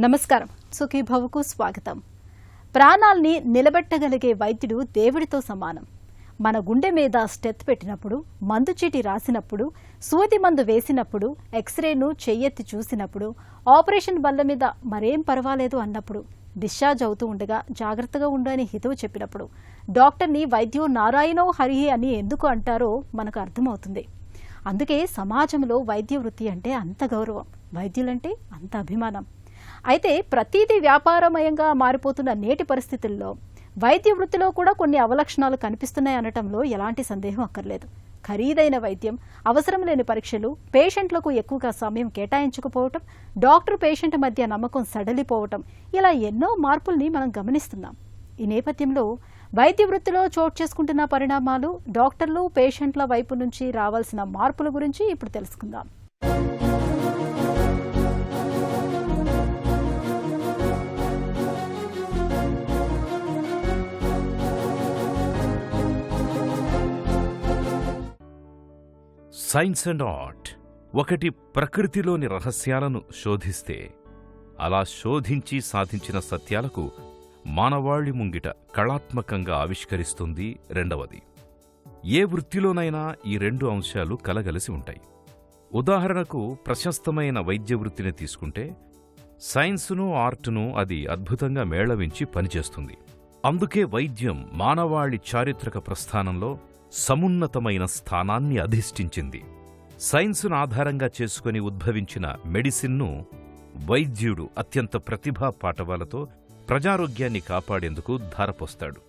నమస్కారం. సుఖీభవకు స్వాగతం. ప్రాణాల్ని నిలబెట్టగలిగే వైద్యుడు దేవుడితో సమానం. మన గుండె మీద స్టెత్ పెట్టినప్పుడు, మందు చీటి రాసినప్పుడు, సూది మందు వేసినప్పుడు, ఎక్స్రేను చెయ్యెత్తి చూసినప్పుడు, ఆపరేషన్ బల్ల మీద మరేం పర్వాలేదు అన్నప్పుడు, డిశ్చార్జ్ అవుతూ ఉండగా జాగ్రత్తగా ఉండు అని హితవు చెప్పినప్పుడు, డాక్టర్ని వైద్యో నారాయణో హరిహి అని ఎందుకు అంటారో మనకు అర్థమవుతుంది. అందుకే సమాజంలో వైద్య వృత్తి అంటే అంత గౌరవం, వైద్యులంటే అంత అభిమానం. అయితే ప్రతిదీ వ్యాపారమయంగా మారిపోతున్న నేటి పరిస్థితుల్లో వైద్య వృత్తిలో కూడా కొన్ని అవలక్షణాలు కనిపిస్తున్నాయి అనటంలో ఎలాంటి సందేహం అక్కర్లేదు. ఖరీదైన వైద్యం, అవసరం లేని పరీక్షలు, పేషెంట్లకు ఎక్కువగా సమయం కేటాయించకపోవటం, డాక్టర్ పేషెంట్ మధ్య నమ్మకం సడలిపోవటం, ఇలా ఎన్నో మార్పుల్ని మనం గమనిస్తున్నాం. ఈ నేపథ్యంలో వైద్య వృత్తిలో చోటు చేసుకుంటున్న పరిణామాలు, డాక్టర్లు పేషెంట్ల వైపు నుంచి రావాల్సిన మార్పుల గురించి ఇప్పుడు తెలుసుకుందాం. సైన్స్ అండ్ ఆర్ట్ ఒకటి ప్రకృతిలోని రహస్యాలను శోధిస్తే, అలా శోధించి సాధించిన సత్యాలకు మానవాళి ముంగిట కళాత్మకంగా ఆవిష్కరిస్తుంది రెండవది. ఏ వృత్తిలోనైనా ఈ రెండు అంశాలు కలగలిసి ఉంటాయి. ఉదాహరణకు ప్రశస్తమైన వైద్య వృత్తిని తీసుకుంటే సైన్సును ఆర్టును అది అద్భుతంగా మేళవించి పనిచేస్తుంది. అందుకే వైద్యం మానవాళి చారిత్రక ప్రస్థానంలో సమున్నతమైన స్థానాన్ని అధిష్ఠించింది. సైన్సును ఆధారంగా చేసుకుని ఉద్భవించిన మెడిసిన్ను వైద్యుడు అత్యంత ప్రతిభా పాటవాలతో ప్రజారోగ్యాన్ని కాపాడేందుకు ధారపోస్తాడు.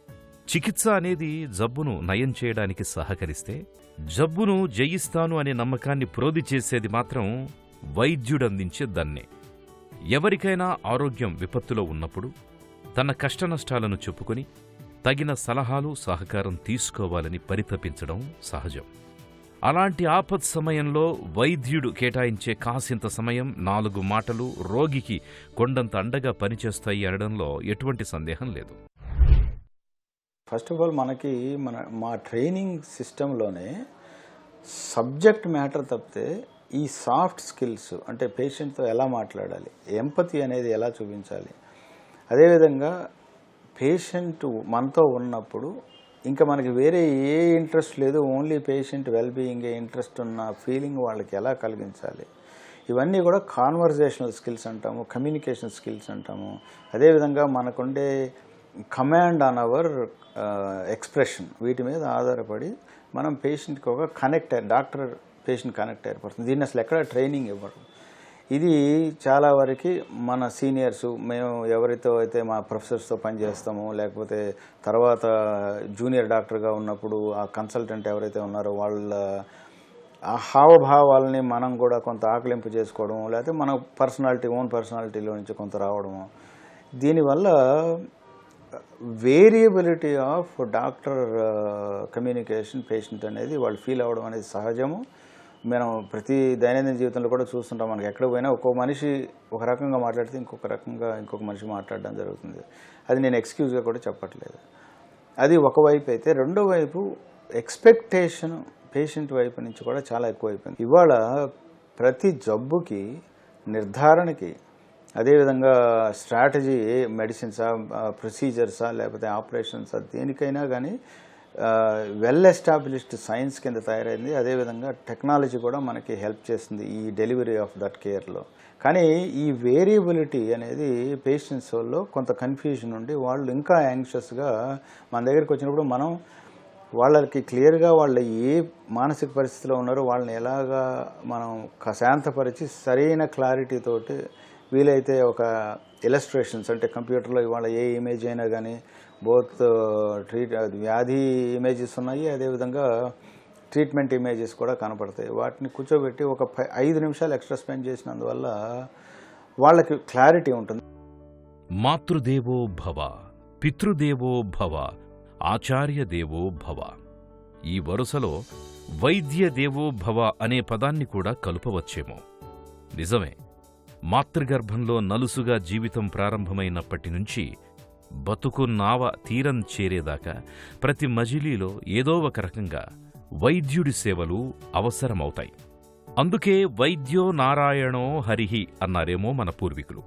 చికిత్స అనేది జబ్బును నయం చేయడానికి సహకరిస్తే, జబ్బును జయిస్తాను అనే నమ్మకాన్ని ప్రోది చేసేది మాత్రం వైద్యుడందించే దన్నే. ఎవరికైనా ఆరోగ్యం విపత్తులో ఉన్నప్పుడు తన కష్టనష్టాలను చెప్పుకొని తగిన సలహాలు, సహకారం తీసుకోవాలని పరితపించడం సహజం. అలాంటి ఆపత్ సమయంలో వైద్యుడు కేటాయించే కాసింత సమయం, 4 మాటలు రోగికి కొండంత అండగా పనిచేస్తాయి అనడంలో ఎటువంటి సందేహం లేదు. ఫస్ట్ ఆఫ్ ఆల్ మనకి మా ట్రైనింగ్ సిస్టంలోనే సబ్జెక్ట్ మ్యాటర్ తప్పితే ఈ సాఫ్ట్ స్కిల్స్ అంటే పేషెంట్తో ఎలా మాట్లాడాలి, ఎంపతి అనేది ఎలా చూపించాలి, అదేవిధంగా పేషెంట్ మనతో ఉన్నప్పుడు ఇంకా మనకి వేరే ఏ ఇంట్రెస్ట్ లేదు, ఓన్లీ పేషెంట్ వెల్బీయింగే ఇంట్రెస్ట్ ఉన్న ఫీలింగ్ వాళ్ళకి ఎలా కలిగించాలి, ఇవన్నీ కూడా కాన్వర్జేషనల్ స్కిల్స్ అంటాము, కమ్యూనికేషన్ స్కిల్స్ అంటాము. అదేవిధంగా మనకుండే కమాండ్ ఆన్ అవర్ ఎక్స్ప్రెషన్, వీటి మీద ఆధారపడి మనం పేషెంట్కి ఒక డాక్టర్ పేషెంట్ కనెక్ట్ ఏర్పడుతుంది. దీన్ని అసలు ఎక్కడ ట్రైనింగ్ ఇవ్వరు. ఇది చాలా వరకు మన సీనియర్సు, మేము ఎవరితో అయితే మా ప్రొఫెసర్స్తో పనిచేస్తామో, లేకపోతే తర్వాత జూనియర్ డాక్టర్గా ఉన్నప్పుడు ఆ కన్సల్టెంట్ ఎవరైతే ఉన్నారో వాళ్ళ ఆ హావభావాలని మనం కూడా కొంత ఆకలింపు చేసుకోవడము, లేకపోతే మన ఓన్ పర్సనాలిటీలో నుంచి కొంత రావడము. దీనివల్ల variability of doctor communication patient అనేది వాళ్ళు ఫీల్ అవ్వడం అనేది సహజము. మనం ప్రతి దైనందిన జీవితంలో కూడా చూస్తుంటాం. మనకి ఎక్కడ పోయినా ఒక్కో మనిషి ఒక రకంగా మాట్లాడితే ఇంకొక మనిషి మాట్లాడడం జరుగుతుంది. అది నేను ఎక్స్క్యూజ్గా కూడా చెప్పట్లేదు. అది ఒకవైపు అయితే, రెండో వైపు ఎక్స్పెక్టేషన్ పేషెంట్ వైపు నుంచి కూడా చాలా ఎక్కువైపోయింది. ఇవాళ ప్రతి జబ్బుకి నిర్ధారణకి, అదేవిధంగా స్ట్రాటజీ, మెడిసిన్సా, ప్రొసీజర్సా, లేకపోతే ఆపరేషన్సా, దేనికైనా కానీ వెల్ ఎస్టాబ్లిష్డ్ సైన్స్ కింద తయారైంది. అదేవిధంగా టెక్నాలజీ కూడా మనకి హెల్ప్ చేస్తుంది ఈ డెలివరీ ఆఫ్ దట్ కేర్లో. కానీ ఈ వేరియబిలిటీ అనేది పేషెంట్స్లో కొంత కన్ఫ్యూజన్ ఉండి వాళ్ళు ఇంకా యాంగ్షియస్గా మన దగ్గరికి వచ్చినప్పుడు మనం వాళ్ళకి క్లియర్గా వాళ్ళ ఏ మానసిక పరిస్థితిలో ఉన్నారో వాళ్ళని ఎలాగా మనం శాంతపరిచి సరైన క్లారిటీతోటి వీలైతే ఒక ఇలస్ట్రేషన్స్ అంటే కంప్యూటర్లో ఇవాళ ఏ ఇమేజ్ అయినా కానీ బోత్ వ్యాధి ఇమేజెస్ ఉన్నాయి, అదేవిధంగా ట్రీట్మెంట్ ఇమేజెస్ కూడా కనపడతాయి. వాటిని కూర్చోబెట్టి ఒక 5 నిమిషాలు ఎక్స్ట్రా స్పెండ్ చేసినందువల్ల వాళ్ళకి క్లారిటీ ఉంటుంది. మాతృదేవో భవ, పితృదేవో భవ, ఆచార్య దేవో భవ. ఈ వరుసలో వైద్య దేవో భవ అనే పదాన్ని కూడా కలుపవచ్చేమో. నిజమే, మాతృగర్భంలో నలుసుగా జీవితం ప్రారంభమైనప్పటి నుంచి బతుకు నావ తీరం చేరేదాకా ప్రతి మజిలీలో ఏదో ఒక రకంగా వైద్యుడి సేవలు అవసరమవుతాయి. అందుకే వైద్యో నారాయణో హరిహి అన్నారేమో మన పూర్వీకులు.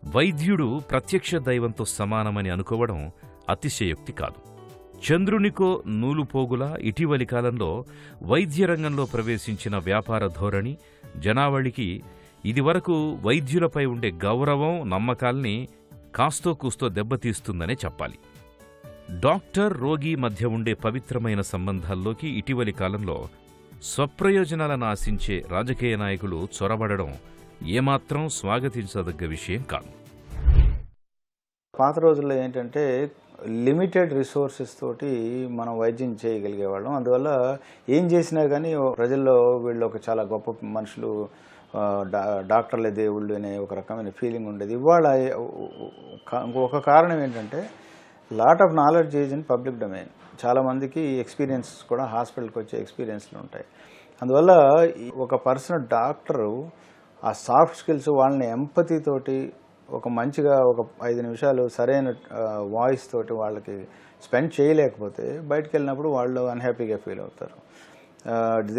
వైద్యుడు ప్రత్యక్ష దైవంతో సమానమని అనుకోవడం అతిశయోక్తి కాదు. చంద్రునికో నూలుపోగులా ఇటీవలి కాలంలో వైద్య రంగంలో ప్రవేశించిన వ్యాపార ధోరణి జనావళికి ఇదివరకు వైద్యులపై ఉండే గౌరవం, నమ్మకాల్ని కాస్తో కూస్తో దెబ్బతీస్తుందనే చెప్పాలి. డాక్టర్, రోగి మధ్య ఉండే పవిత్రమైన సంబంధాల్లోకి ఇటీవలి కాలంలో స్వప్రయోజనాలను ఆశించే రాజకీయ నాయకులు చొరబడడం ఏమాత్రం స్వాగతించదగ్గ విషయం కాదు. పాత రోజుల్లో ఏంటంటే లిమిటెడ్ రిసోర్సెస్ తోటి మనం వైద్యం చేయగలిగేవాళ్ళం. అందువల్ల ఏం చేసినా కానీ ప్రజల్లో వీళ్ళు ఒక చాలా గొప్ప మనుషులు, డాక్టర్లే దేవుళ్ళు అనే ఒక రకమైన ఫీలింగ్ ఉండేది. ఇవాళ ఒక కారణం ఏంటంటే lot of knowledge is in public domain. చాలామందికి ఎక్స్పీరియన్స్ కూడా హాస్పిటల్కి వచ్చే ఎక్స్పీరియన్స్లు ఉంటాయి. అందువల్ల ఒక పర్సనల్ డాక్టరు ఆ సాఫ్ట్ స్కిల్స్, వాళ్ళని ఎంపతి తోటి ఒక మంచిగా ఒక 5 నిమిషాలు సరైన వాయిస్ తోటి వాళ్ళకి స్పెండ్ చేయలేకపోతే బయటకు వెళ్ళినప్పుడు వాళ్ళు అన్హ్యాపీగా ఫీల్ అవుతారు.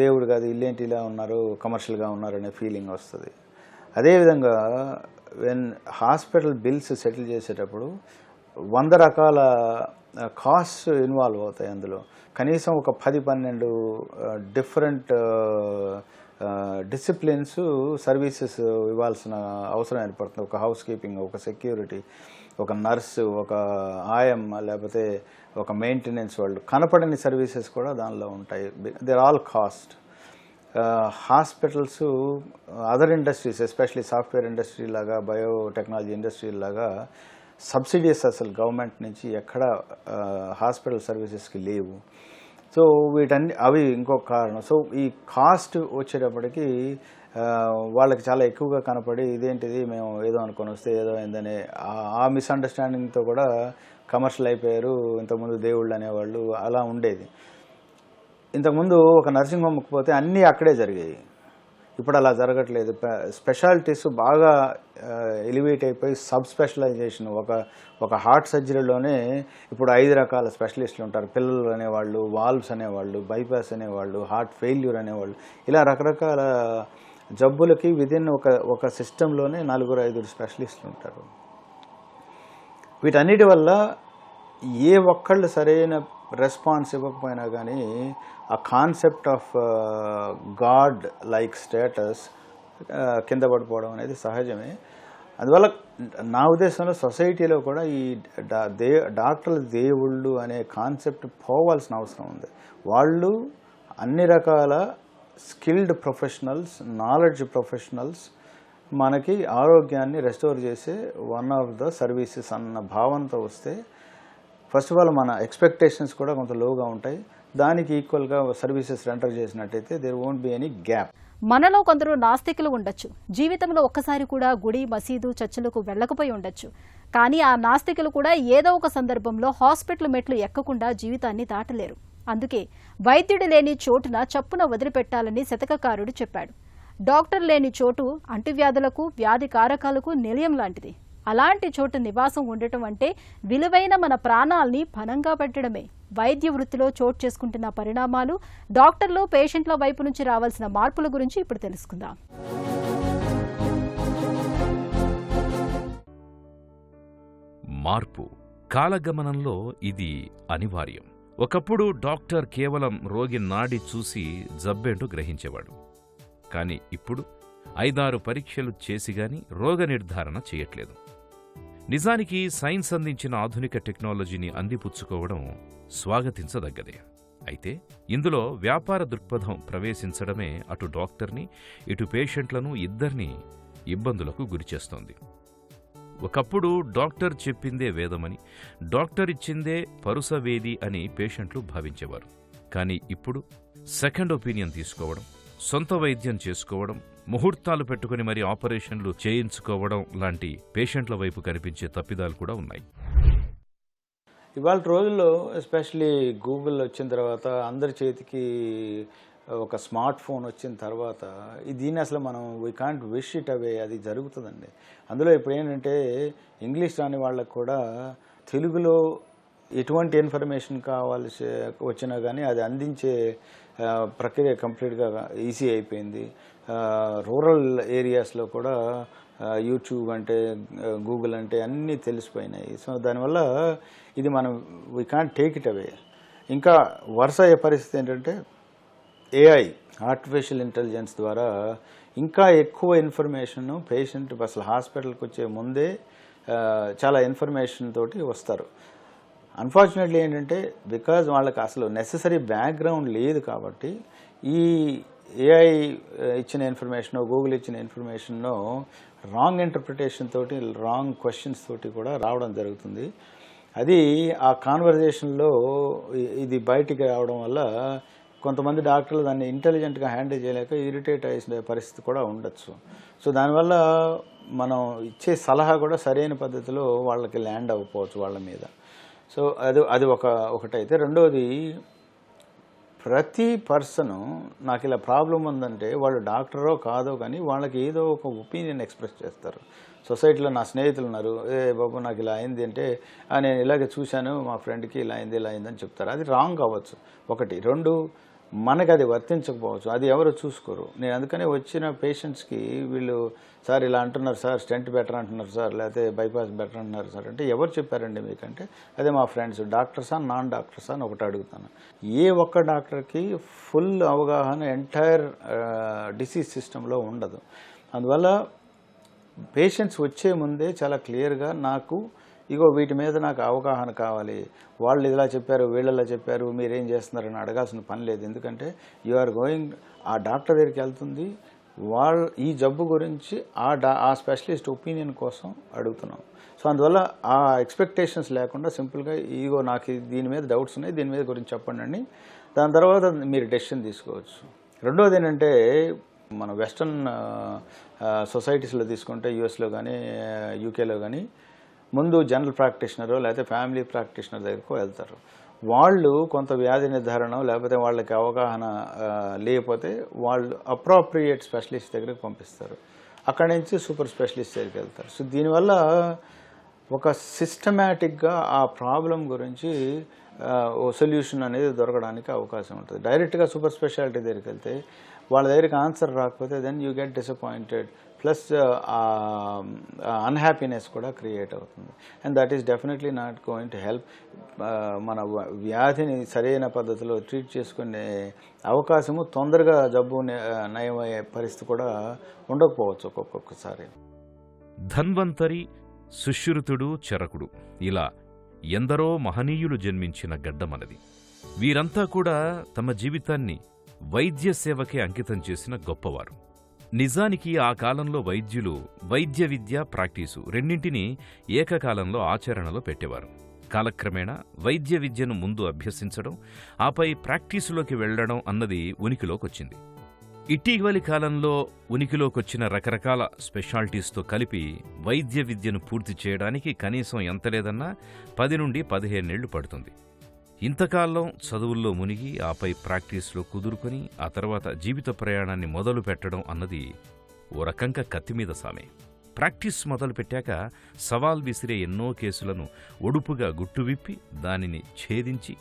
దేవుడు కాదు, ఇల్లేంటి ఇలా ఉన్నారు, కమర్షియల్గా ఉన్నారు అనే ఫీలింగ్ వస్తుంది. అదేవిధంగా హాస్పిటల్ బిల్స్ సెటిల్ చేసేటప్పుడు 100 రకాల కాస్ట్ ఇన్వాల్వ్ అవుతాయి. అందులో కనీసం ఒక 10-12 డిఫరెంట్ డిసిప్లిన్స్ సర్వీసెస్ ఇవ్వాల్సిన అవసరం ఏర్పడుతుంది. ఒక హౌస్ కీపింగ్, ఒక సెక్యూరిటీ, ఒక నర్సు, ఒక ఆయమ్మ, లేకపోతే ఒక మెయింటెనెన్స్ వాళ్ళు, కనపడని సర్వీసెస్ కూడా దానిలో ఉంటాయి. They are all cost. Hospitals, other industries, especially software industry లాగా, బయోటెక్నాలజీ ఇండస్ట్రీ లాగా సబ్సిడీస్ అసలు గవర్నమెంట్ నుంచి ఎక్కడ హాస్పిటల్ సర్వీసెస్కి లేవు. సో అవి ఇంకొక కారణం. సో ఈ కాస్ట్ వచ్చేటప్పటికి వాళ్ళకి చాలా ఎక్కువగా కనపడి ఇదేంటిది మేము ఏదో అనుకొని వస్తే ఏదో అయిందనే ఆ మిస్అండర్స్టాండింగ్తో కూడా కమర్షియల్ అయిపోయారు. ఇంతకుముందు దేవుళ్ళు అనేవాళ్ళు అలా ఉండేది. ఇంతకుముందు ఒక నర్సింగ్ హోమ్కి పోతే అన్నీ అక్కడే జరిగాయి. ఇప్పుడు అలా జరగట్లేదు. స్పెషాలిటీస్ బాగా ఎలివేట్ అయిపోయి సబ్ స్పెషలైజేషన్, ఒక హార్ట్ సర్జరీలోనే ఇప్పుడు 5 రకాల స్పెషలిస్టులు ఉంటారు. పిల్లలు అనేవాళ్ళు, వాల్వ్స్ అనేవాళ్ళు, బైపాస్ అనేవాళ్ళు, హార్ట్ ఫెయిల్యూర్ అనేవాళ్ళు, ఇలా రకరకాల జబ్బులకి విదిన్ ఒక సిస్టంలోనే 4-5 స్పెషలిస్టులు ఉంటారు. వీటన్నిటి వల్ల ఏ ఒక్కళ్ళు సరైన రెస్పాన్స్ ఇవ్వకపోయినా కానీ ఆ concept of God like status కింద పడిపోవడం అనేది సహజమే. అందువల్ల నా ఉద్దేశంలో సొసైటీలో కూడా ఈ డాక్టర్లు దేవుళ్ళు అనే కాన్సెప్ట్ పోవాల్సిన అవసరం ఉంది. వాళ్ళు అన్ని రకాల స్కిల్డ్ ప్రొఫెషనల్స్, నాలెడ్జ్ ప్రొఫెషనల్స్ మనకి ఆరోగ్యాన్ని రెస్టోర్ చేసే వన్ ఆఫ్ ద సర్వీసెస్ అన్న భావంతో వస్తే ఫస్ట్ ఆఫ్ ఆల్ మన ఎక్స్పెక్టేషన్స్ కూడా కొంత లోగా ఉంటాయి. దానికి ఈక్వల్గా సర్వీసెస్ రెండర్ చేసినట్టయితే there won't be any gap. మనలో కొందరు నాస్తికులు ఉండొచ్చు. జీవితంలో ఒక్కసారి కూడా గుడి, మసీదు, చర్చిలకు వెళ్లకపోయి ఉండొచ్చు. కానీ ఆ నాస్తికులు కూడా ఏదో ఒక సందర్భంలో హాస్పిటల్ మెట్లు ఎక్కకుండా జీవితాన్ని దాటలేరు. అందుకే వైద్యుడు లేని చోటున చప్పున వదిలిపెట్టాలని శతకకారుడు చెప్పాడు. డాక్టర్ లేని చోటు అంటువ్యాధులకు, వ్యాధి కారకాలకు నిలయం లాంటిది. అలాంటి చోటు నివాసం ఉండటం అంటే విలువైన మన ప్రాణాల్ని పణంగా పెట్టడమే. వైద్య వృత్తిలో చోటు చేసుకుంటున్న పరిణామాలు, డాక్టర్లు, పేషెంట్ల వైపు నుంచి రావాల్సిన మార్పుల గురించి ఇప్పుడు తెలుసుకుందాం. మార్పు కాలగమనంలో ఇది అనివార్యం. ఒకప్పుడు డాక్టర్ కేవలం రోగి నాడి చూసి జబ్బేంటో గ్రహించేవాడు. కానీ ఇప్పుడు 5-6 పరీక్షలు చేసిగాని రోగ నిర్ధారణ చేయట్లేదు. నిజానికి సైన్స్ అందించిన ఆధునిక టెక్నాలజీని అందిపుచ్చుకోవడం స్వాగతించదగ్గదే. అయితే ఇందులో వ్యాపార దృక్పథం ప్రవేశించడమే అటు డాక్టర్ని, ఇటు పేషెంట్లను ఇద్దరినీ ఇబ్బందులకు గురిచేస్తోంది. ఒకప్పుడు డాక్టర్ చెప్పిందే వేదమని, డాక్టర్ ఇచ్చిందే పరుసవేది అని పేషెంట్లు భావించేవారు. కానీ ఇప్పుడు సెకండ్ ఒపీనియన్ తీసుకోవడం, సొంత వైద్యం చేసుకోవడం, ముహూర్తాలు పెట్టుకుని మరి ఆపరేషన్లు చేయించుకోవడం లాంటి పేషెంట్ల వైపు కనిపించే తప్పిదాలు కూడా ఉన్నాయి. ఇవాళ రోజుల్లో ఎస్పెషలీ గూగుల్ వచ్చిన తర్వాత, అందరి చేతికి ఒక స్మార్ట్ ఫోన్ వచ్చిన తర్వాత దీన్ని అసలు మనం we can't wish it away, అది జరుగుతుందండి. అందులో ఇప్పుడు ఏంటంటే ఇంగ్లీష్ రాని వాళ్ళకు కూడా తెలుగులో ఎటువంటి ఇన్ఫర్మేషన్ కావాల్సి వచ్చినా కానీ అది అందించే ప్రక్రియ కంప్లీట్గా ఈజీ అయిపోయింది. రూరల్ ఏరియాస్లో కూడా యూట్యూబ్ అంటే గూగుల్ అంటే అన్నీ తెలిసిపోయినాయి. సో దానివల్ల ఇది మనం we can't take it away. ఇంకా వరుస అయ్యే పరిస్థితి ఏంటంటే ఏఐ ఆర్టిఫిషియల్ ఇంటెలిజెన్స్ ద్వారా ఇంకా ఎక్కువ ఇన్ఫర్మేషన్ పేషెంట్ అసలు హాస్పిటల్కి వచ్చే ముందే చాలా ఇన్ఫర్మేషన్ తోటి వస్తారు. అన్ఫార్చునేట్లీ ఏంటంటే బికాజ్ వాళ్ళకి అసలు నెససరీ బ్యాక్గ్రౌండ్ లేదు కాబట్టి ఈ ఏఐ ఇచ్చిన ఇన్ఫర్మేషన్, గూగుల్ ఇచ్చిన ఇన్ఫర్మేషన్ రాంగ్ ఇంటర్ప్రిటేషన్ తోటి, రాంగ్ క్వశ్చన్స్ తోటి కూడా రావడం జరుగుతుంది. అది ఆ కాన్వర్జేషన్లో ఇది బయటికి రావడం వల్ల కొంతమంది డాక్టర్లు దాన్ని ఇంటెలిజెంట్గా హ్యాండిల్ చేయలేక ఇరిటేట్ అయ్యే పరిస్థితి కూడా ఉండొచ్చు. సో దానివల్ల మనం ఇచ్చే సలహా కూడా సరైన పద్ధతిలో వాళ్ళకి ల్యాండ్ అవ్వకపోవచ్చు వాళ్ళ మీద. సో అది ఒకటైతే, రెండోది ప్రతి పర్సను నాకు ఇలా ప్రాబ్లం ఉందంటే వాళ్ళు డాక్టరో కాదో కానీ వాళ్ళకి ఏదో ఒక ఒపీనియన్ ఎక్స్ప్రెస్ చేస్తారు. సొసైటీలో నా స్నేహితులు ఉన్నారు, బాబు నాకు ఇలా అయింది అంటే నేను ఇలాగే చూశాను, మా ఫ్రెండ్కి ఇలా అయిందని చెప్తారు. అది రాంగ్ అవ్వచ్చు ఒకటి. రెండు, మనకు అది వర్తించకపోవచ్చు, అది ఎవరు చూసుకోరు. నేను అందుకనే వచ్చిన పేషెంట్స్కి వీళ్ళు సార్ ఇలా అంటున్నారు సార్, స్టెంట్ బెటర్ అంటున్నారు సార్, లేకపోతే బైపాస్ బెటర్ అంటున్నారు సార్ అంటే ఎవరు చెప్పారండి మీకంటే అదే మా ఫ్రెండ్స్. డాక్టర్సా నాన్ డాక్టర్సా అని ఒకటి అడుగుతాను. ఏ ఒక్క డాక్టర్కి ఫుల్ అవగాహన ఎంటైర్ డిసీజ్ సిస్టంలో ఉండదు. అందువల్ల పేషెంట్స్ వచ్చే ముందే చాలా క్లియర్గా నాకు ఇగో వీటి మీద నాకు అవగాహన కావాలి, వాళ్ళు ఇలా చెప్పారు వీళ్ళలా చెప్పారు మీరేం చేస్తున్నారని అడగాల్సిన పని లేదు. ఎందుకంటే యు ఆర్ గోయింగ్, ఆ డాక్టర్ దగ్గరికి వెళ్తుంది వాళ్ళు ఈ జబ్బు గురించి ఆ స్పెషలిస్ట్ ఒపీనియన్ కోసం అడుగుతున్నాం. సో అందువల్ల ఆ ఎక్స్పెక్టేషన్స్ లేకుండా సింపుల్గా ఇగో నాకు దీని మీద డౌట్స్ ఉన్నాయి, దీని మీద గురించి చెప్పండి అని, దాని తర్వాత మీరు డెసిషన్ తీసుకోవచ్చు. రెండోది ఏంటంటే మన వెస్ట్రన్ సొసైటీస్లో తీసుకుంటే యూఎస్లో కానీ యూకేలో కానీ ముందు జనరల్ ప్రాక్టీషనర్ లేకపోతే ఫ్యామిలీ ప్రాక్టీషనర్ దగ్గరకు వెళ్తారు. వాళ్ళు కొంత వ్యాధి నిర్ధారణ లేకపోతే వాళ్ళకి అవగాహన లేకపోతే వాళ్ళు అప్రోప్రియేట్ స్పెషలిస్ట్ దగ్గరికి పంపిస్తారు. అక్కడి నుంచి సూపర్ స్పెషలిస్ట్ దగ్గరికి వెళ్తారు. సో దీనివల్ల ఒక సిస్టమేటిక్గా ఆ ప్రాబ్లం గురించి ఓ సొల్యూషన్ అనేది దొరకడానికి అవకాశం ఉంటుంది. డైరెక్ట్గా సూపర్ స్పెషాలిటీ దగ్గరికి వెళ్తే వాళ్ళ దగ్గరికి ఆన్సర్ రాకపోతే then you get disappointed, plus unhappiness కూడా క్రియేట్ అవుతుంది. And that is definitely not going to help. మన వ్యాధిని సరైన పద్ధతిలో ట్రీట్ చేసుకునే అవకాశము, తొందరగా జబ్బు నయమయ్యే పరిస్థితి కూడా ఉండకపోవచ్చు ఒక్కొక్కసారి. ధన్వంతరి, సుశ్రుతుడు, చరకుడు ఇలా ఎందరో మహనీయులు జన్మించిన గడ్డ మనది. వీరంతా కూడా తమ జీవితాన్ని వైద్య సేవకే అంకితం చేసిన గొప్పవారు. నిజానికి ఆ కాలంలో వైద్యులు వైద్య విద్య, ప్రాక్టీసు రెండింటినీ ఏకకాలంలో ఆచరణలో పెట్టేవారు. కాలక్రమేణా వైద్య విద్యను ముందు అభ్యసించడం, ఆపై ప్రాక్టీసులోకి వెళ్లడం అన్నది ఉనికిలోకొచ్చింది. ఇటీవలి కాలంలో ఉనికిలోకొచ్చిన రకరకాల స్పెషాలిటీస్తో కలిపి వైద్య విద్యను పూర్తి చేయడానికి కనీసం ఎంత లేదన్నా 10 నుండి 15 ఏళ్లు పడుతుంది. ఇంతకాలం చదువుల్లో మునిగి ఆపై ప్రాక్టీస్లో కుదురుకొని ఆ తర్వాత జీవిత ప్రయాణాన్ని మొదలు పెట్టడం అన్నది ఓ రకంగా కత్తిమీద సామే. ప్రాక్టీస్ మొదలుపెట్టాక సవాల్ విసిరే ఎన్నో కేసులను ఒడుపుగా గుట్టువిప్పి దానిని ఛేదించి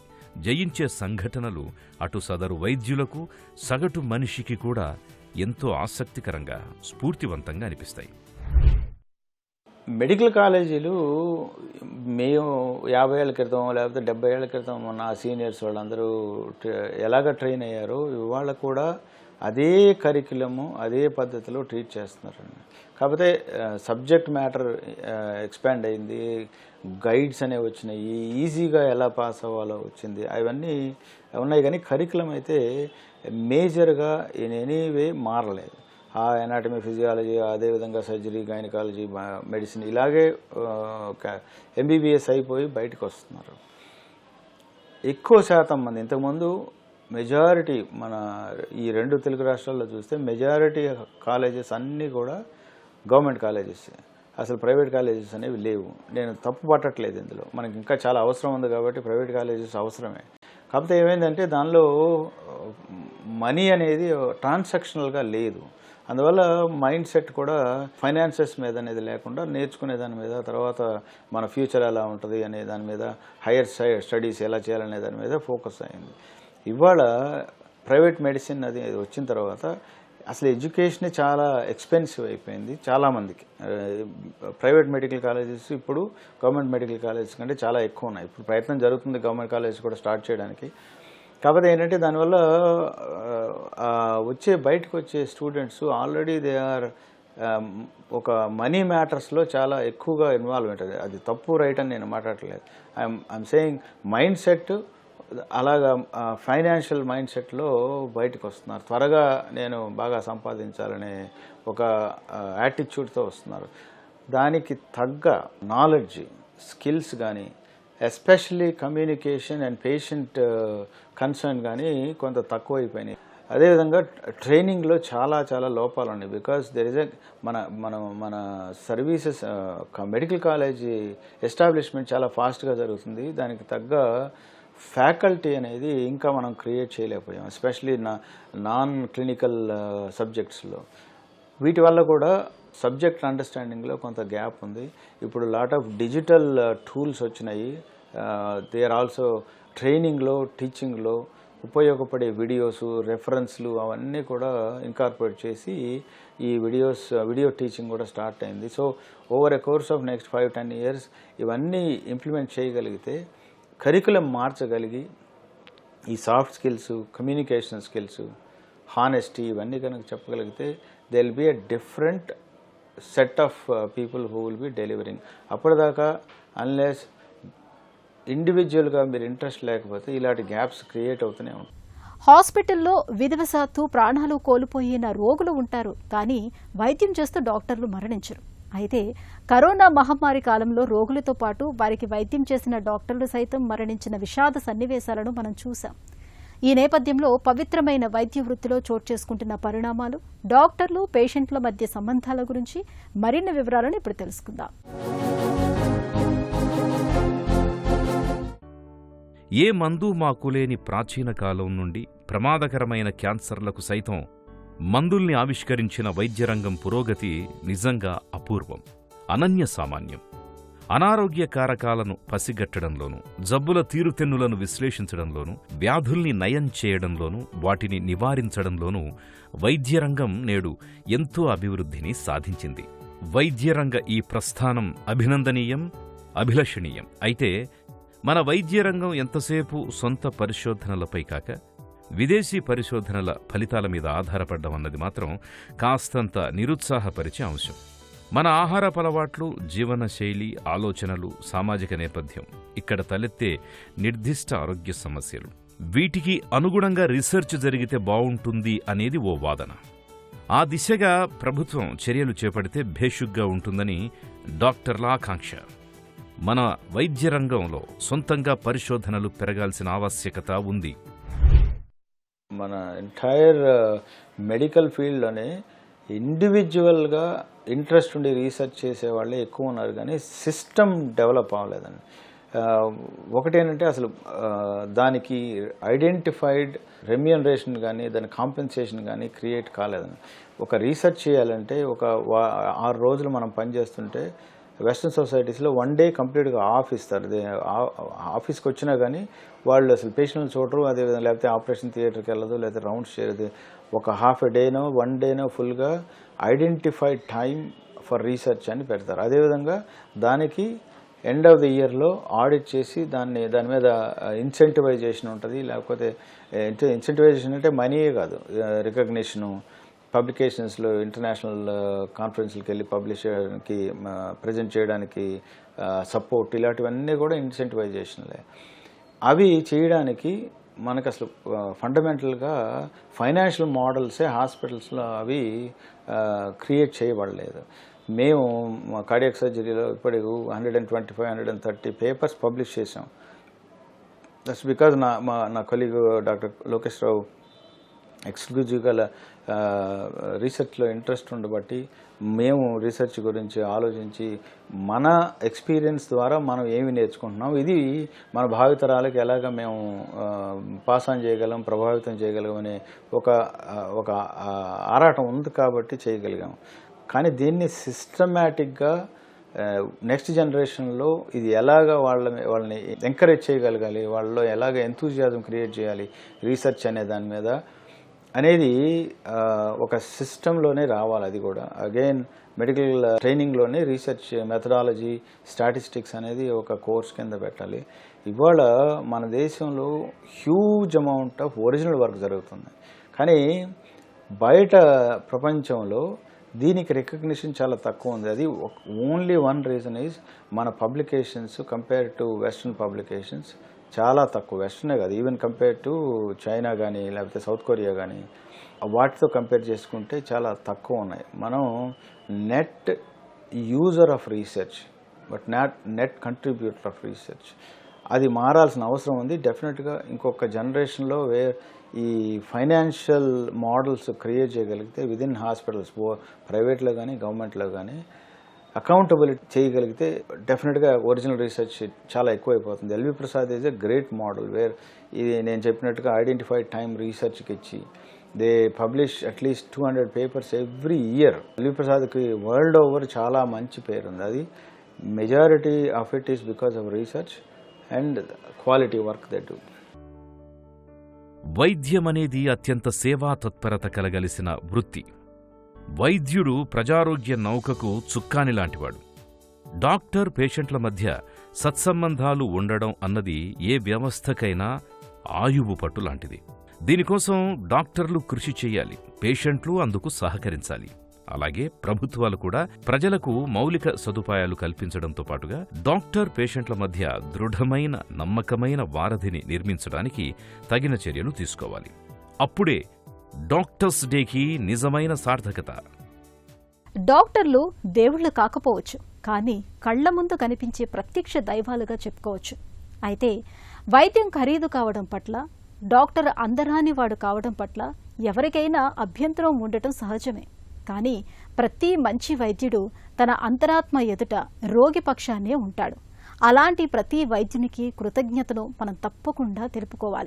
జయించే సంఘటనలు అటు సదరు వైద్యులకు, సగటు మనిషికి కూడా ఎంతో ఆసక్తికరంగా, స్ఫూర్తివంతంగా అనిపిస్తాయి. మెడికల్ కాలేజీలు మేము 50 ఏళ్ల క్రితం లేకపోతే 70 ఏళ్ల క్రితం మన సీనియర్స్ వాళ్ళందరూ ఎలాగ ట్రైన్ అయ్యారో ఇవాళ కూడా అదే కరిక్యులము అదే పద్ధతిలో ట్రీట్ చేస్తున్నారండి. కాకపోతే సబ్జెక్ట్ మ్యాటర్ ఎక్స్పాండ్ అయింది, గైడ్స్ అనేవి వచ్చినాయి, ఈజీగా ఎలా పాస్ అవ్వాలో వచ్చింది, అవన్నీ ఉన్నాయి. కానీ కరిక్యులం అయితే మేజర్గా ఇన్ ఎనీ వే మారలేదు. ఆ ఎనాటమీ, ఫిజియాలజీ, అదేవిధంగా సర్జరీ, గైనకాలజీ, మెడిసిన్ ఇలాగే ఎంబీబీఎస్ అయిపోయి బయటకు వస్తున్నారు. ఎక్కువ శాతం మంది ఇంతకుముందు మెజారిటీ మన ఈ 2 తెలుగు రాష్ట్రాల్లో చూస్తే మెజారిటీ కాలేజెస్ అన్నీ కూడా గవర్నమెంట్ కాలేజెస్, అసలు ప్రైవేట్ కాలేజెస్ అనేవి లేవు. నేను తప్పు పట్టట్లేదు, ఇందులో మనకి ఇంకా చాలా అవసరం ఉంది కాబట్టి ప్రైవేట్ కాలేజెస్ అవసరమే. కాకపోతే ఏమైందంటే దానిలో మనీ అనేది ట్రాన్సాక్షనల్గా లేదు. అందువల్ల మైండ్ సెట్ కూడా ఫైనాన్సెస్ మీద అనేది లేకుండా నేర్చుకునే దాని మీద, తర్వాత మన ఫ్యూచర్ ఎలా ఉంటుంది అనే దాని మీద, హైయర్ స్టడీస్ ఎలా చేయాలనే దాని మీద ఫోకస్ అయింది. ఇవాళ ప్రైవేట్ మెడిసిన్ అది వచ్చిన తర్వాత అసలు ఎడ్యుకేషనే చాలా ఎక్స్పెన్సివ్ అయిపోయింది చాలామందికి. ప్రైవేట్ మెడికల్ కాలేజెస్ ఇప్పుడు గవర్నమెంట్ మెడికల్ కాలేజెస్ కంటే చాలా ఎక్కువ ఉన్నాయి. ఇప్పుడు ప్రయత్నం జరుగుతుంది గవర్నమెంట్ కాలేజ్ కూడా స్టార్ట్ చేయడానికి. కాకపోతే ఏంటంటే దానివల్ల బయటకు వచ్చే స్టూడెంట్స్ ఆల్రెడీ దే ఆర్ ఒక మనీ మ్యాటర్స్లో చాలా ఎక్కువగా ఇన్వాల్వ్ ఉంటుంది. అది తప్పు రైట్ అని నేను మాట్లాడట్లేదు. ఐఎమ్ సేయింగ్ మైండ్ సెట్ అలాగా ఫైనాన్షియల్ మైండ్ సెట్లో బయటకు వస్తున్నారు. త్వరగా నేను బాగా సంపాదించాలనే ఒక యాటిట్యూడ్తో వస్తున్నారు. దానికి తగ్గ నాలెడ్జ్, స్కిల్స్ కానీ, especially communication and patient concern కానీ కొంత తక్కువైపోయినాయి. అదేవిధంగా ట్రైనింగ్లో చాలా చాలా లోపాలు ఉన్నాయి. బికాస్ దెర్ ఇస్ మన సర్వీసెస్ మెడికల్ కాలేజీ ఎస్టాబ్లిష్మెంట్ చాలా ఫాస్ట్గా జరుగుతుంది. దానికి తగ్గ ఫ్యాకల్టీ అనేది ఇంకా మనం క్రియేట్ చేయలేకపోయాం, ఎస్పెషలీ నాన్ క్లినికల్ సబ్జెక్ట్స్లో. వీటి వల్ల కూడా సబ్జెక్ట్ అండర్స్టాండింగ్లో కొంత గ్యాప్ ఉంది. ఇప్పుడు లాట్ ఆఫ్ డిజిటల్ టూల్స్ వచ్చినాయి. దే ఆర్ ఆల్సో ట్రైనింగ్లో, టీచింగ్లో ఉపయోగపడే వీడియోస్, రెఫరెన్స్లు అవన్నీ కూడా ఇన్కార్పొరేట్ చేసి ఈ వీడియో టీచింగ్ కూడా స్టార్ట్ అయింది. So over a course of next 5-10 years ఇవన్నీ ఇంప్లిమెంట్ చేయగలిగితే, కరికులం మార్చగలిగి ఈ soft skills, communication skills, honesty ఇవన్నీ కనుక చెప్పగలిగితే they will be a different set of people who will be delivering. అప్పటిదాకా అన్లెస్ ఇండివిజువల్గా మీరు ఇంట్రెస్ట్ లేకపోతే ఇలాంటి గ్యాప్స్ క్రియేట్ అవుతూనే ఉంటాయి. హాస్పిటల్లో విధివశాత్తు ప్రాణాలు కోల్పోయిన రోగులు ఉంటారు, కానీ వైద్యం చేస్తూ డాక్టర్లు మరణించరు. అయితే కరోనా మహమ్మారి కాలంలో రోగులతో పాటు వారికి వైద్యం చేసిన డాక్టర్లు సైతం మరణించిన విషాద సన్నివేశాలను మనం చూసాం. ఈ నేపథ్యంలో పవిత్రమైన వైద్య వృత్తిలో చోటు చేసుకుంటున్న పరిణామాలు, డాక్టర్లు, పేషెంట్ల మధ్య సంబంధాల గురించి మరిన్ని వివరాలను ఇప్పుడు తెలుసుకుందాం. ఏ మందు మాకులేని ప్రాచీన కాలం నుండి ప్రమాదకరమైన క్యాన్సర్లకు సైతం మందుల్ని ఆవిష్కరించిన వైద్యరంగం పురోగతి నిజంగా అపూర్వం, అనన్య సామాన్యం. అనారోగ్య కారకాలను పసిగట్టడంలోనూ, జబ్బుల తీరుతెన్నులను విశ్లేషించడంలోనూ, వ్యాధుల్ని నయం చేయడంలోనూ, వాటిని నివారించడంలోనూ వైద్యరంగం నేడు ఎంతో అభివృద్ధిని సాధించింది. వైద్యరంగ ఈ ప్రస్థానం అభినందనీయం, అభిలషణీయం. అయితే మన వైద్యరంగం ఎంతసేపు సొంత పరిశోధనలపై కాక విదేశీ పరిశోధనల ఫలితాల మీద ఆధారపడ్డం అన్నది మాత్రం కాస్తంత నిరుత్సాహపరిచే అంశం. మన ఆహారపు అలవాట్లు, జీవనశైలి, ఆలోచనలు, సామాజిక నేపథ్యం, ఇక్కడ తలెత్తే నిర్దిష్ట ఆరోగ్య సమస్యలు, వీటికి అనుగుణంగా రీసెర్చ్ జరిగితే బావుంటుంది అనేది ఓ వాదన. ఆ దిశగా ప్రభుత్వం చర్యలు చేపడితే భేషుగ్గా ఉంటుందని డాక్టర్ల ఆకాంక్ష. మన వైద్యరంగంలో సొంతంగా పరిశోధనలు పెరగాల్సిన ఆవశ్యకత ఉంది. మన ఎంటైర్ మెడికల్ ఫీల్డ్లోనే ఇండివిజువల్గా ఇంట్రెస్ట్ ఉండి రీసెర్చ్ చేసే వాళ్ళే ఎక్కువ ఉన్నారు, కానీ సిస్టమ్ డెవలప్ అవ్వలేదండి. ఒకటేంటంటే అసలు దానికి ఐడెంటిఫైడ్ రెమ్యూనరేషన్ కానీ, దాని కాంపెన్సేషన్ కానీ క్రియేట్ కాలేదని. ఒక రీసెర్చ్ చేయాలంటే ఒక 6 రోజులు మనం పనిచేస్తుంటే వెస్ట్రన్ సొసైటీస్లో 1 day కంప్లీట్గా ఆఫ్ ఇస్తారు. ఆఫీస్కి వచ్చినా కానీ వాళ్ళు అసలు పేషెంట్ని చూడరు, అదేవిధంగా లేకపోతే ఆపరేషన్ థియేటర్కి వెళ్ళదు, లేకపోతే రౌండ్స్ చేయదు. ఒక ½ a day 1 day ఫుల్గా ఐడెంటిఫైడ్ టైమ్ ఫర్ రీసెర్చ్ అని పెడతారు. అదేవిధంగా దానికి ఎండ్ ఆఫ్ ది ఇయర్లో ఆడిట్ చేసి దాని మీద ఇన్సెంటివైజేషన్ ఉంటుంది. లేకపోతే ఇన్సెంటివైజేషన్ అంటే మనీయే కాదు, రికగ్నిషను, పబ్లికేషన్స్లో ఇంటర్నేషనల్ కాన్ఫరెన్స్కి వెళ్ళి పబ్లిష్ చేయడానికి, ప్రజెంట్ చేయడానికి సపోర్ట్, ఇలాంటివన్నీ కూడా ఇన్సెంటివైజేషన్లే. అవి చేయడానికి మనకు అసలు ఫండమెంటల్గా ఫైనాన్షియల్ మోడల్సే హాస్పిటల్స్లో అవి క్రియేట్ చేయబడలేదు. మేము మా కార్డియాక్ సర్జరీలో ఇప్పటికి 125-130 పేపర్స్ పబ్లిష్ చేసాం. దట్స్ బికాజ్ నా కొలీగ్ డాక్టర్ లోకేష్ రావు ఎక్స్క్లూజివ్గా రీసెర్చ్లో ఇంట్రెస్ట్ ఉండబట్టి మేము రీసెర్చ్ గురించి ఆలోచించి మన ఎక్స్పీరియన్స్ ద్వారా మనం ఏమి నేర్చుకుంటున్నాం, ఇది మన భావితరాలకు ఎలాగ మేము పాస్ ఆన్ చేయగలం, ప్రభావితం చేయగలం అనే ఒక ఆరాటం ఉంది కాబట్టి చేయగలిగాం. కానీ దీన్ని సిస్టమేటిక్గా నెక్స్ట్ జనరేషన్లో ఇది ఎలాగ వాళ్ళని ఎంకరేజ్ చేయగలగాలి, వాళ్ళలో ఎలాగ ఎంతూజియాజం క్రియేట్ చేయాలి రీసెర్చ్ అనే దాని మీద అనేది ఒక సిస్టంలోనే రావాలి. అది కూడా అగైన్ మెడికల్ ట్రైనింగ్లోనే రీసెర్చ్ మెథడాలజీ స్టాటిస్టిక్స్ అనేది ఒక కోర్స్ కింద పెట్టాలి. ఇవాళ మన దేశంలో huge amount of original work జరుగుతుంది, కానీ బయట ప్రపంచంలో దీనికి రికగ్నిషన్ చాలా తక్కువ ఉంది. అది ఓన్లీ వన్ రీజన్ ఈజ్ మన publications compare to western publications చాలా తక్కువ. వెస్ట్రనే కాదు, ఈవెన్ కంపేర్ టు చైనా కానీ లేకపోతే సౌత్ కొరియా కానీ వాటితో కంపేర్ చేసుకుంటే చాలా తక్కువ ఉన్నాయి. మనం net user of research but net contributor of research, అది మారాల్సిన అవసరం ఉంది. డెఫినెట్గా ఇంకొక జనరేషన్లో ఈ ఫైనాన్షియల్ మోడల్స్ క్రియేట్ చేయగలిగితే విదిన్ హాస్పిటల్స్ ప్రైవేట్లో కానీ గవర్నమెంట్లో కానీ అకౌంటబిలిటీ చేయగలిగితే డెఫినెట్గా ఒరిజినల్ రీసెర్చ్ చాలా ఎక్కువైపోతుంది. LV Prasad is a great model where ఇది నేను చెప్పినట్టుగా ఐడెంటిఫైడ్ టైం రీసెర్చ్కి ఇచ్చి they publish at least 200 papers every year. LV ప్రసాద్కి వరల్డ్ ఓవర్ చాలా మంచి పేరు ఉంది. అది majority of it is because of research and quality work they do. వైద్యం అనేది అత్యంత సేవా తత్పరత కలగలిసిన వృత్తి. వైద్యుడు ప్రజారోగ్య నౌకకు చుక్కాని లాంటివాడు. డాక్టర్ పేషెంట్ల మధ్య సత్సంబంధాలు ఉండడం అన్నది ఏ వ్యవస్థకైనా ఆయువు పట్టు లాంటిది. దీనికోసం డాక్టర్లు కృషి చెయ్యాలి, పేషెంట్లు అందుకు సహకరించాలి. అలాగే ప్రభుత్వాలు కూడా ప్రజలకు మౌలిక సదుపాయాలు కల్పించడంతో పాటుగా డాక్టర్ పేషెంట్ల మధ్య దృఢమైన నమ్మకమైన వారధిని నిర్మించడానికి తగిన చర్యలు తీసుకోవాలి. అప్పుడే డాక్టర్స్ డేకి నిజమైన సార్థకత. డాక్టర్లు దేవుళ్ళు కాకపోవచ్చు, కానీ కళ్ల ముందు కనిపించే ప్రత్యక్ష దైవాలుగా చెప్పుకోవచ్చు. అయితే వైద్యం ఖరీదు కావడం పట్ల, డాక్టర్ అందరాని వాడు కావడం పట్ల ఎవరికైనా అభ్యంతరం ఉండటం సహజమే. కానీ ప్రతి మంచి వైద్యుడు తన అంతరాత్మ ఎదుట రోగి పక్షాన్నే ఉంటాడు. అలాంటి ప్రతి వైద్యునికి కృతజ్ఞతను మనం తప్పకుండా తెలుపుకోవాలి.